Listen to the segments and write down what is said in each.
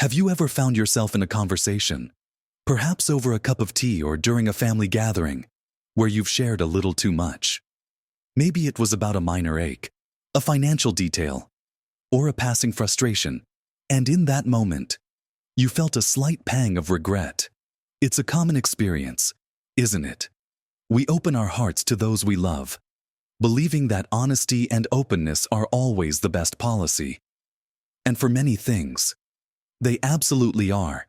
Have you ever found yourself in a conversation, perhaps over a cup of tea or during a family gathering, where you've shared a little too much? Maybe it was about a minor ache, a financial detail, or a passing frustration, and in that moment, you felt a slight pang of regret. It's a common experience, isn't it? We open our hearts to those we love, believing that honesty and openness are always the best policy. And for many things, they absolutely are.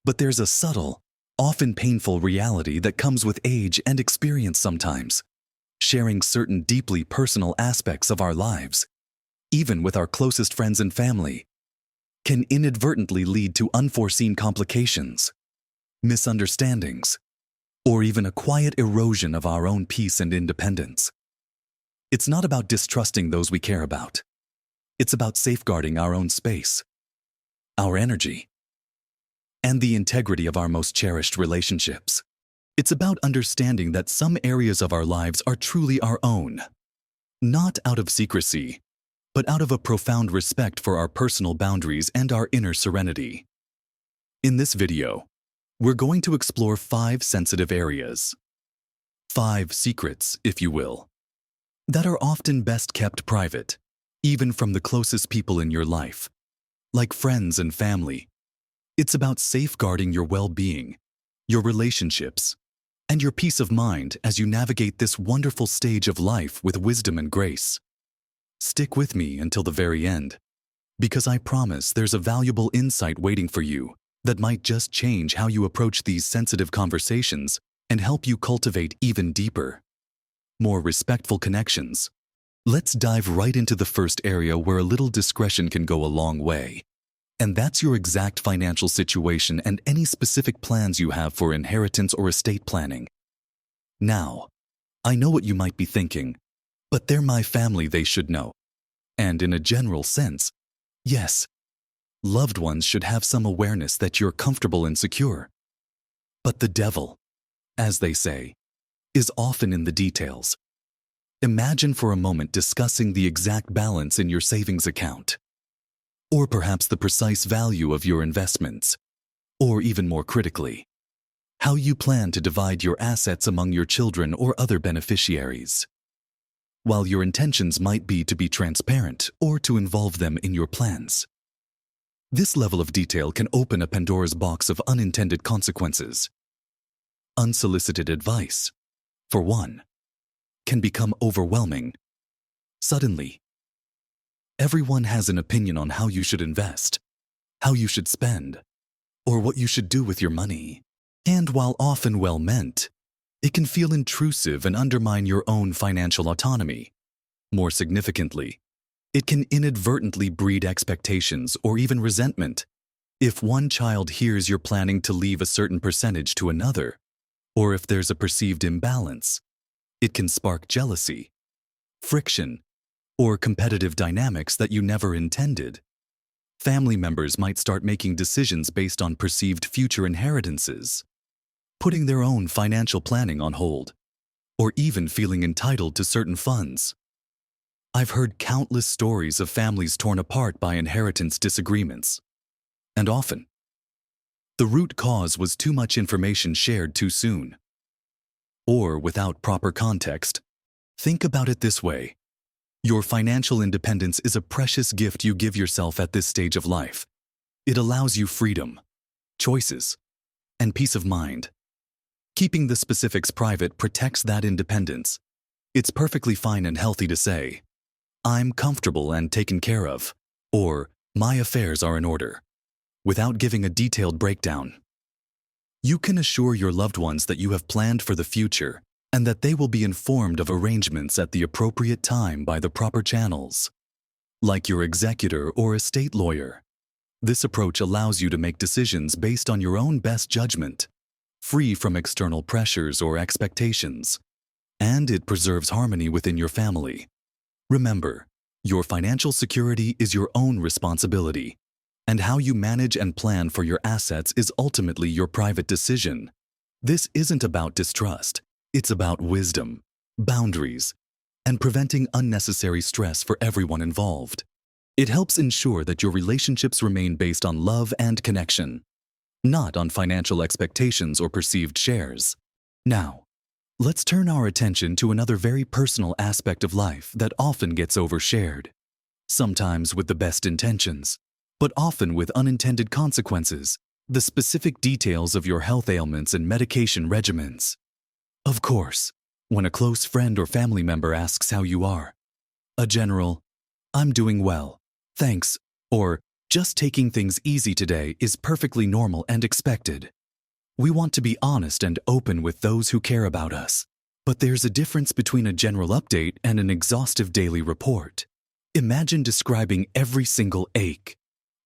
But there's a subtle, often painful reality that comes with age and experience sometimes. Sharing certain deeply personal aspects of our lives, even with our closest friends and family, can inadvertently lead to unforeseen complications, misunderstandings, or even a quiet erosion of our own peace and independence. It's not about distrusting those we care about. It's about safeguarding our own space, our energy, and the integrity of our most cherished relationships. It's about understanding that some areas of our lives are truly our own, not out of secrecy, but out of a profound respect for our personal boundaries and our inner serenity. In this video, we're going to explore 5 sensitive areas, 5 secrets, if you will, that are often best kept private, even from the closest people in your life, like friends and family. It's about safeguarding your well-being, your relationships, and your peace of mind as you navigate this wonderful stage of life with wisdom and grace. Stick with me until the very end, because I promise there's a valuable insight waiting for you that might just change how you approach these sensitive conversations and help you cultivate even deeper, more respectful connections. Let's dive right into the first area where a little discretion can go a long way. And that's your exact financial situation and any specific plans you have for inheritance or estate planning. Now, I know what you might be thinking, but they're my family, they should know. And in a general sense, yes, loved ones should have some awareness that you're comfortable and secure. But the devil, as they say, is often in the details. Imagine for a moment discussing the exact balance in your savings account, or perhaps the precise value of your investments, or even more critically, how you plan to divide your assets among your children or other beneficiaries. While your intentions might be to be transparent or to involve them in your plans, this level of detail can open a Pandora's box of unintended consequences. Unsolicited advice, for one, can become overwhelming. Suddenly, everyone has an opinion on how you should invest, how you should spend, or what you should do with your money. And while often well-meant, it can feel intrusive and undermine your own financial autonomy. More significantly, it can inadvertently breed expectations or even resentment. If one child hears you're planning to leave a certain percentage to another, or if there's a perceived imbalance, it can spark jealousy, friction, or competitive dynamics that you never intended. Family members might start making decisions based on perceived future inheritances, putting their own financial planning on hold, or even feeling entitled to certain funds. I've heard countless stories of families torn apart by inheritance disagreements, and often, the root cause was too much information shared too soon, or without proper context. Think about it this way. Your financial independence is a precious gift you give yourself at this stage of life. It allows you freedom, choices, and peace of mind. Keeping the specifics private protects that independence. It's perfectly fine and healthy to say, "I'm comfortable and taken care of," or "my affairs are in order," without giving a detailed breakdown. You can assure your loved ones that you have planned for the future and that they will be informed of arrangements at the appropriate time by the proper channels, like your executor or estate lawyer. This approach allows you to make decisions based on your own best judgment, free from external pressures or expectations, and it preserves harmony within your family. Remember, your financial security is your own responsibility, and how you manage and plan for your assets is ultimately your private decision. This isn't about distrust. It's about wisdom, boundaries, and preventing unnecessary stress for everyone involved. It helps ensure that your relationships remain based on love and connection, not on financial expectations or perceived shares. Now, let's turn our attention to another very personal aspect of life that often gets overshared, sometimes with the best intentions, but often with unintended consequences: the specific details of your health ailments and medication regimens. Of course, when a close friend or family member asks how you are, a general, "I'm doing well, thanks," or "just taking things easy today" is perfectly normal and expected. We want to be honest and open with those who care about us, but there's a difference between a general update and an exhaustive daily report. Imagine describing every single ache,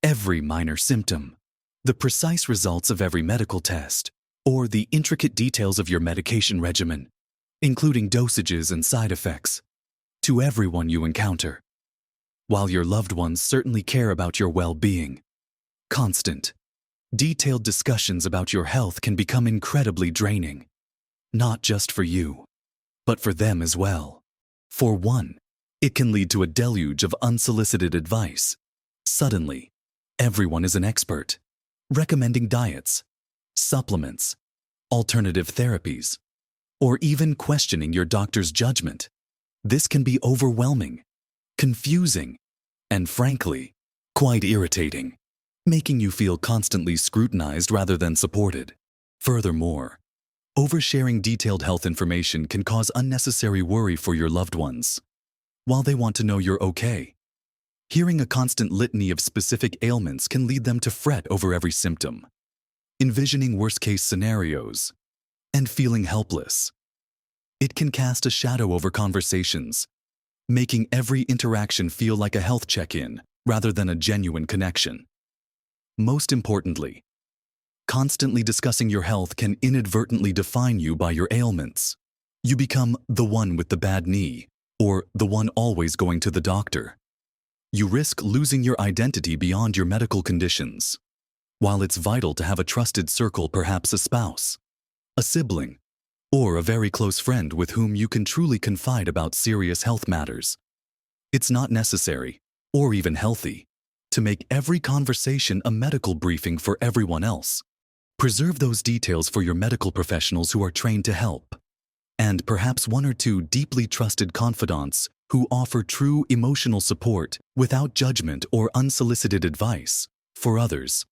every minor symptom, the precise results of every medical test, or the intricate details of your medication regimen, including dosages and side effects, to everyone you encounter. While your loved ones certainly care about your well-being, constant, detailed discussions about your health can become incredibly draining, not just for you, but for them as well. For one, it can lead to a deluge of unsolicited advice. Suddenly, everyone is an expert, recommending diets, supplements, alternative therapies, or even questioning your doctor's judgment. This can be overwhelming, confusing, and frankly, quite irritating, making you feel constantly scrutinized rather than supported. Furthermore, oversharing detailed health information can cause unnecessary worry for your loved ones. While they want to know you're okay, hearing a constant litany of specific ailments can lead them to fret over every symptom, envisioning worst-case scenarios, and feeling helpless. It can cast a shadow over conversations, making every interaction feel like a health check-in rather than a genuine connection. Most importantly, constantly discussing your health can inadvertently define you by your ailments. You become the one with the bad knee, or the one always going to the doctor. You risk losing your identity beyond your medical conditions. While it's vital to have a trusted circle, perhaps a spouse, a sibling, or a very close friend with whom you can truly confide about serious health matters, it's not necessary, or even healthy, to make every conversation a medical briefing for everyone else. Preserve those details for your medical professionals who are trained to help, and perhaps one or two deeply trusted confidants who offer true emotional support without judgment or unsolicited advice. For others,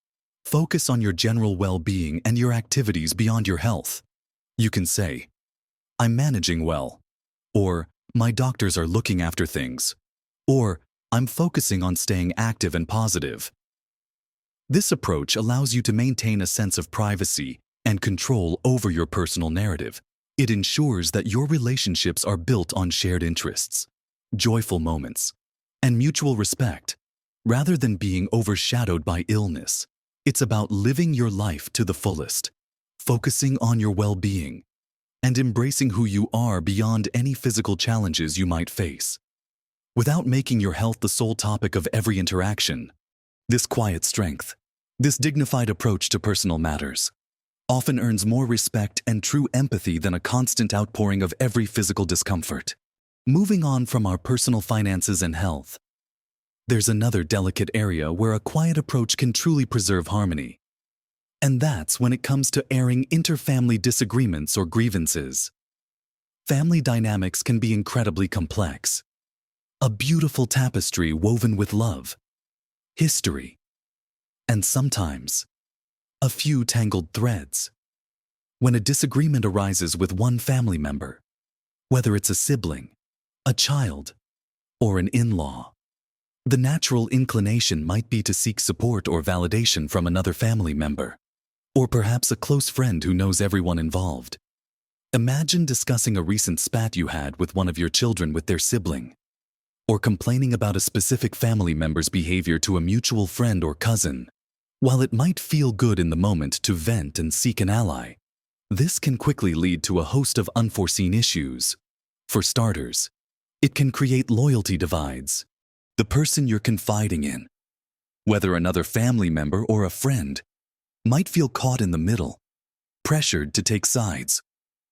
focus on your general well-being and your activities beyond your health. You can say, "I'm managing well," or "My doctors are looking after things," or "I'm focusing on staying active and positive." This approach allows you to maintain a sense of privacy and control over your personal narrative. It ensures that your relationships are built on shared interests, joyful moments, and mutual respect, rather than being overshadowed by illness. It's about living your life to the fullest, focusing on your well-being, and embracing who you are beyond any physical challenges you might face. Without making your health the sole topic of every interaction, this quiet strength, this dignified approach to personal matters, often earns more respect and true empathy than a constant outpouring of every physical discomfort. Moving on from our personal finances and health, there's another delicate area where a quiet approach can truly preserve harmony. And that's when it comes to airing inter-family disagreements or grievances. Family dynamics can be incredibly complex, a beautiful tapestry woven with love, history, and sometimes a few tangled threads. When a disagreement arises with one family member, whether it's a sibling, a child, or an in-law, the natural inclination might be to seek support or validation from another family member, or perhaps a close friend who knows everyone involved. Imagine discussing a recent spat you had with one of your children with their sibling, or complaining about a specific family member's behavior to a mutual friend or cousin. While it might feel good in the moment to vent and seek an ally, this can quickly lead to a host of unforeseen issues. For starters, it can create loyalty divides. The person you're confiding in, whether another family member or a friend, might feel caught in the middle, pressured to take sides,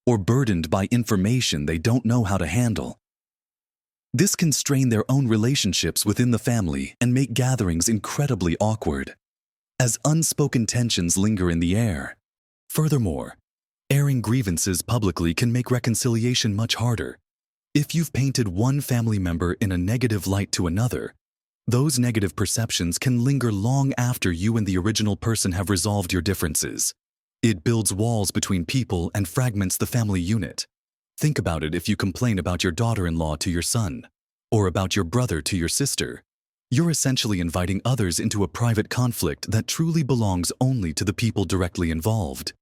or burdened by information they don't know how to handle. This can strain their own relationships within the family and make gatherings incredibly awkward, as unspoken tensions linger in the air. Furthermore, airing grievances publicly can make reconciliation much harder. If you've painted one family member in a negative light to another, those negative perceptions can linger long after you and the original person have resolved your differences. It builds walls between people and fragments the family unit. Think about it if you complain about your daughter-in-law to your son, or about your brother to your sister. You're essentially inviting others into a private conflict that truly belongs only to the people directly involved.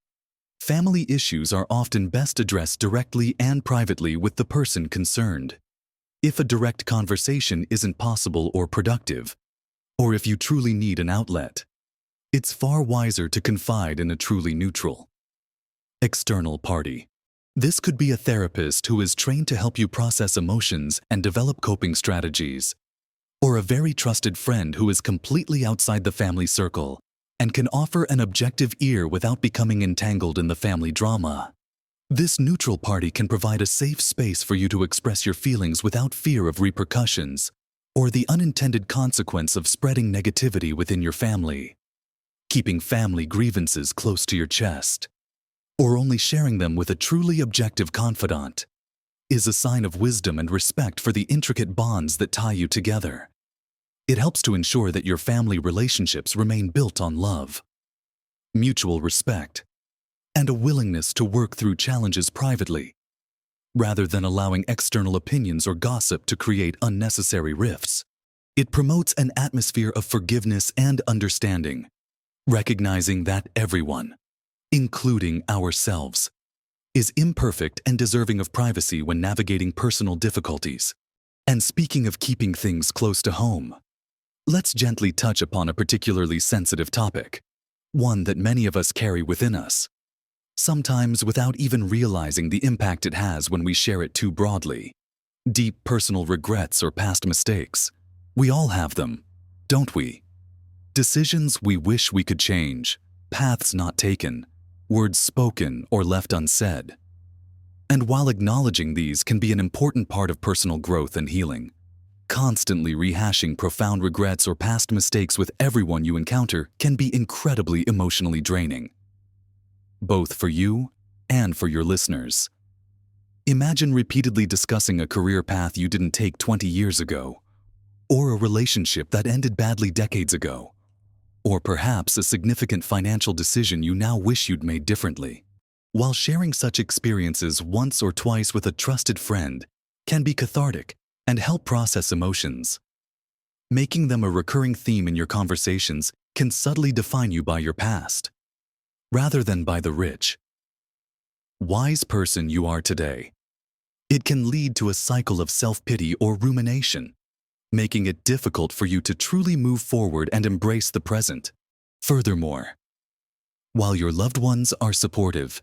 Family issues are often best addressed directly and privately with the person concerned. If a direct conversation isn't possible or productive, or if you truly need an outlet, it's far wiser to confide in a truly neutral, external party. This could be a therapist who is trained to help you process emotions and develop coping strategies, or a very trusted friend who is completely outside the family circle and can offer an objective ear without becoming entangled in the family drama. This neutral party can provide a safe space for you to express your feelings without fear of repercussions or the unintended consequence of spreading negativity within your family. Keeping family grievances close to your chest, or only sharing them with a truly objective confidant, is a sign of wisdom and respect for the intricate bonds that tie you together. It helps to ensure that your family relationships remain built on love, mutual respect, and a willingness to work through challenges privately, rather than allowing external opinions or gossip to create unnecessary rifts. It promotes an atmosphere of forgiveness and understanding, recognizing that everyone, including ourselves, is imperfect and deserving of privacy when navigating personal difficulties. And speaking of keeping things close to home, let's gently touch upon a particularly sensitive topic, one that many of us carry within us, sometimes without even realizing the impact it has when we share it too broadly. Deep personal regrets or past mistakes. We all have them, don't we? Decisions we wish we could change, paths not taken, words spoken or left unsaid. And while acknowledging these can be an important part of personal growth and healing, constantly rehashing profound regrets or past mistakes with everyone you encounter can be incredibly emotionally draining, both for you and for your listeners. Imagine repeatedly discussing a career path you didn't take 20 years ago, or a relationship that ended badly decades ago, or perhaps a significant financial decision you now wish you'd made differently. While sharing such experiences once or twice with a trusted friend can be cathartic and help process emotions, making them a recurring theme in your conversations can subtly define you by your past, rather than by the rich, wise person you are today. It can lead to a cycle of self-pity or rumination, making it difficult for you to truly move forward and embrace the present. Furthermore, while your loved ones are supportive,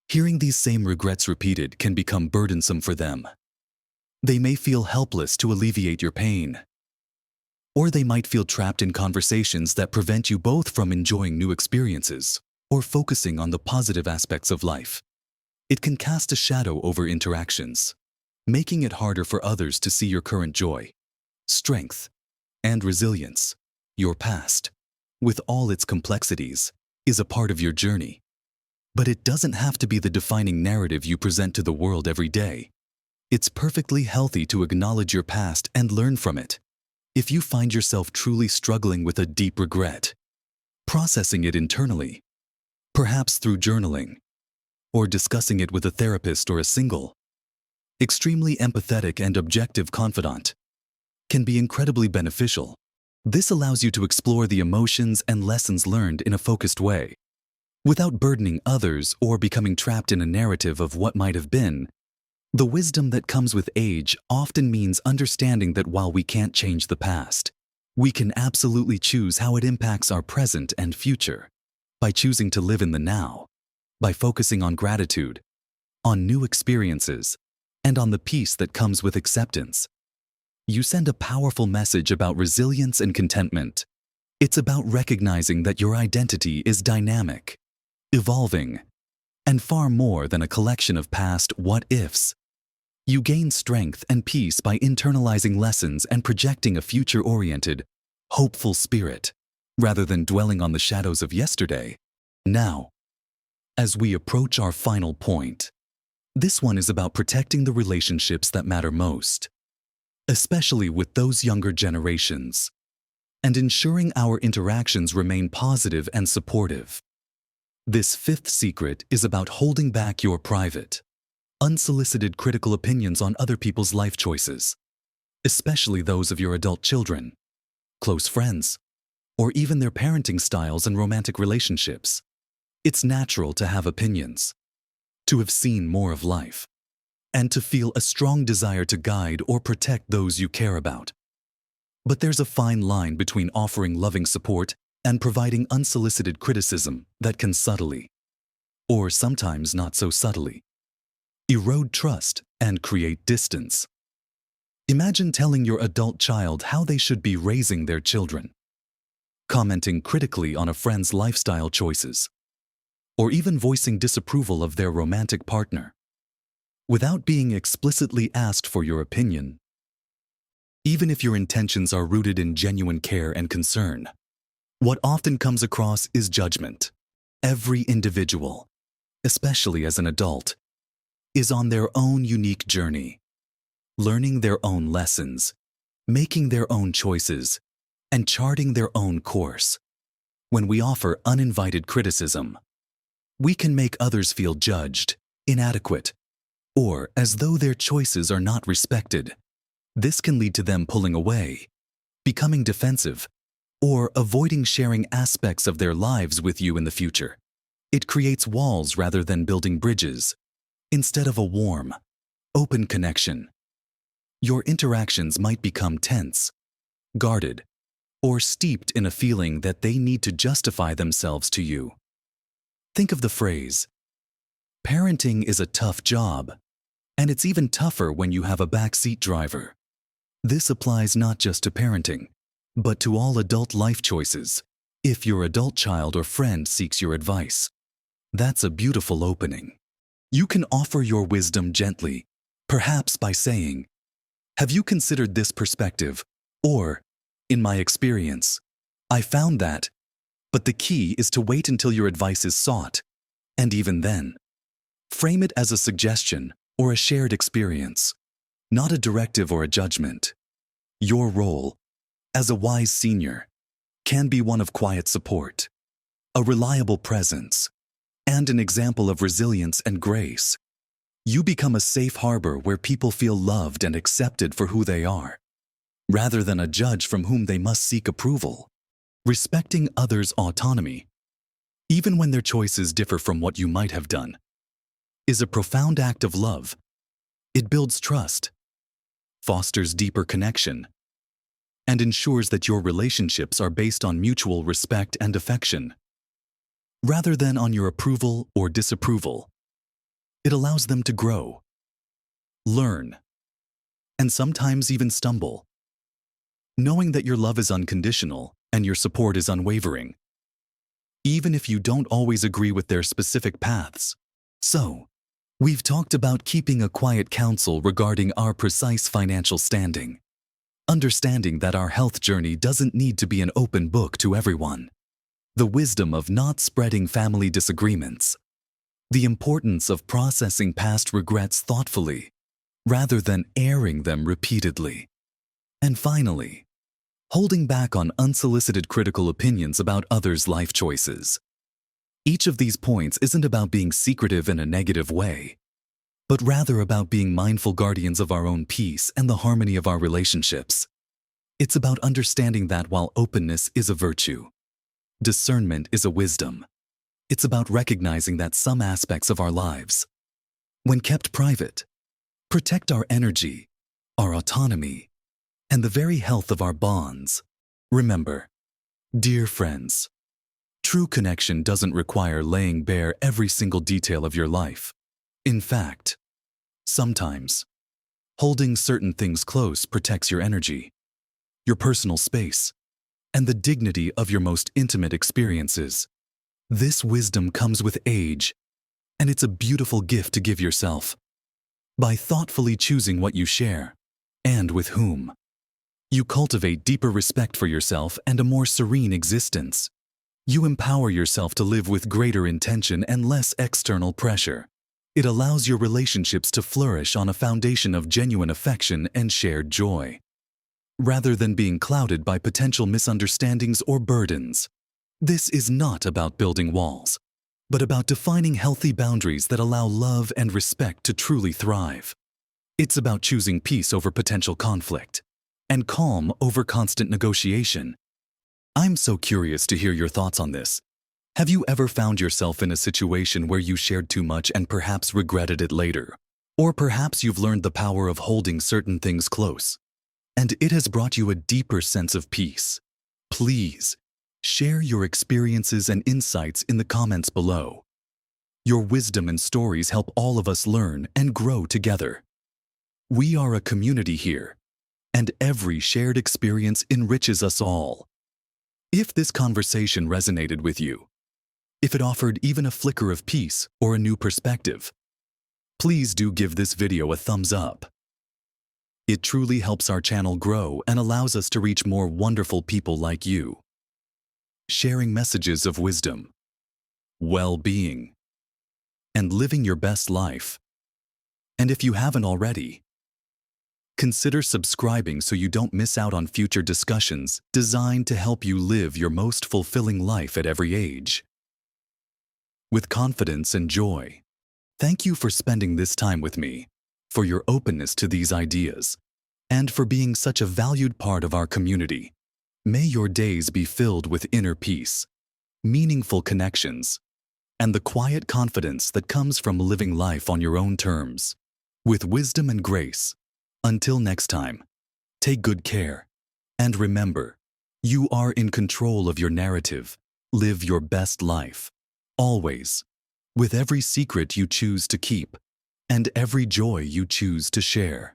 hearing these same regrets repeated can become burdensome for them. They may feel helpless to alleviate your pain, or they might feel trapped in conversations that prevent you both from enjoying new experiences or focusing on the positive aspects of life. It can cast a shadow over interactions, making it harder for others to see your current joy, strength, and resilience. Your past, with all its complexities, is a part of your journey. But it doesn't have to be the defining narrative you present to the world every day. It's perfectly healthy to acknowledge your past and learn from it. If you find yourself truly struggling with a deep regret, processing it internally, perhaps through journaling, or discussing it with a therapist or a single, extremely empathetic and objective confidant, can be incredibly beneficial. This allows you to explore the emotions and lessons learned in a focused way, without burdening others or becoming trapped in a narrative of what might have been. The wisdom that comes with age often means understanding that while we can't change the past, we can absolutely choose how it impacts our present and future. By choosing to live in the now, by focusing on gratitude, on new experiences, and on the peace that comes with acceptance, you send a powerful message about resilience and contentment. It's about recognizing that your identity is dynamic, evolving, and far more than a collection of past what-ifs. You gain strength and peace by internalizing lessons and projecting a future-oriented, hopeful spirit, rather than dwelling on the shadows of yesterday. Now, as we approach our final point, this one is about protecting the relationships that matter most, especially with those younger generations, and ensuring our interactions remain positive and supportive. This fifth secret is about holding back your private, unsolicited critical opinions on other people's life choices, especially those of your adult children, close friends, or even their parenting styles and romantic relationships. It's natural to have opinions, to have seen more of life, and to feel a strong desire to guide or protect those you care about. But there's a fine line between offering loving support and providing unsolicited criticism that can subtly, or sometimes not so subtly, erode trust and create distance. Imagine telling your adult child how they should be raising their children, commenting critically on a friend's lifestyle choices, or even voicing disapproval of their romantic partner, without being explicitly asked for your opinion. Even if your intentions are rooted in genuine care and concern, what often comes across is judgment. Every individual, especially as an adult, is on their own unique journey, learning their own lessons, making their own choices, and charting their own course. When we offer uninvited criticism, we can make others feel judged, inadequate, or as though their choices are not respected. This can lead to them pulling away, becoming defensive, or avoiding sharing aspects of their lives with you in the future. It creates walls rather than building bridges, instead of a warm, open connection. Your interactions might become tense, guarded, or steeped in a feeling that they need to justify themselves to you. Think of the phrase, parenting is a tough job, and it's even tougher when you have a backseat driver. This applies not just to parenting, but to all adult life choices. If your adult child or friend seeks your advice, that's a beautiful opening. You can offer your wisdom gently, perhaps by saying, "Have you considered this perspective?" Or, "In my experience, I found that," but the key is to wait until your advice is sought, and even then, frame it as a suggestion or a shared experience, not a directive or a judgment. Your role, as a wise senior, can be one of quiet support, a reliable presence, and an example of resilience and grace. You become a safe harbor where people feel loved and accepted for who they are, rather than a judge from whom they must seek approval. Respecting others' autonomy, even when their choices differ from what you might have done, is a profound act of love. It builds trust, fosters deeper connection, and ensures that your relationships are based on mutual respect and affection, rather than on your approval or disapproval. It allows them to grow, learn, and sometimes even stumble, knowing that your love is unconditional and your support is unwavering, even if you don't always agree with their specific paths. So, we've talked about keeping a quiet counsel regarding our precise financial standing, understanding that our health journey doesn't need to be an open book to everyone, the wisdom of not spreading family disagreements, the importance of processing past regrets thoughtfully, rather than airing them repeatedly, and finally, holding back on unsolicited critical opinions about others' life choices. Each of these points isn't about being secretive in a negative way, but rather about being mindful guardians of our own peace and the harmony of our relationships. It's about understanding that while openness is a virtue, discernment is a wisdom. It's about recognizing that some aspects of our lives, when kept private, protect our energy, our autonomy, and the very health of our bonds. Remember, dear friends, true connection doesn't require laying bare every single detail of your life. In fact, sometimes, holding certain things close protects your energy, your personal space, and the dignity of your most intimate experiences. This wisdom comes with age, and it's a beautiful gift to give yourself. By thoughtfully choosing what you share, and with whom, you cultivate deeper respect for yourself and a more serene existence. You empower yourself to live with greater intention and less external pressure. It allows your relationships to flourish on a foundation of genuine affection and shared joy, rather than being clouded by potential misunderstandings or burdens. This is not about building walls, but about defining healthy boundaries that allow love and respect to truly thrive. It's about choosing peace over potential conflict and calm over constant negotiation. I'm so curious to hear your thoughts on this. Have you ever found yourself in a situation where you shared too much and perhaps regretted it later? Or perhaps you've learned the power of holding certain things close, and it has brought you a deeper sense of peace. Please, share your experiences and insights in the comments below. Your wisdom and stories help all of us learn and grow together. We are a community here, and every shared experience enriches us all. If this conversation resonated with you, if it offered even a flicker of peace or a new perspective, please do give this video a thumbs up. It truly helps our channel grow and allows us to reach more wonderful people like you, sharing messages of wisdom, well-being, and living your best life. And if you haven't already, consider subscribing so you don't miss out on future discussions designed to help you live your most fulfilling life at every age, with confidence and joy. Thank you for spending this time with me, for your openness to these ideas, and for being such a valued part of our community. May your days be filled with inner peace, meaningful connections, and the quiet confidence that comes from living life on your own terms, with wisdom and grace. Until next time, take good care, and remember, you are in control of your narrative. Live your best life, always, with every secret you choose to keep and every joy you choose to share.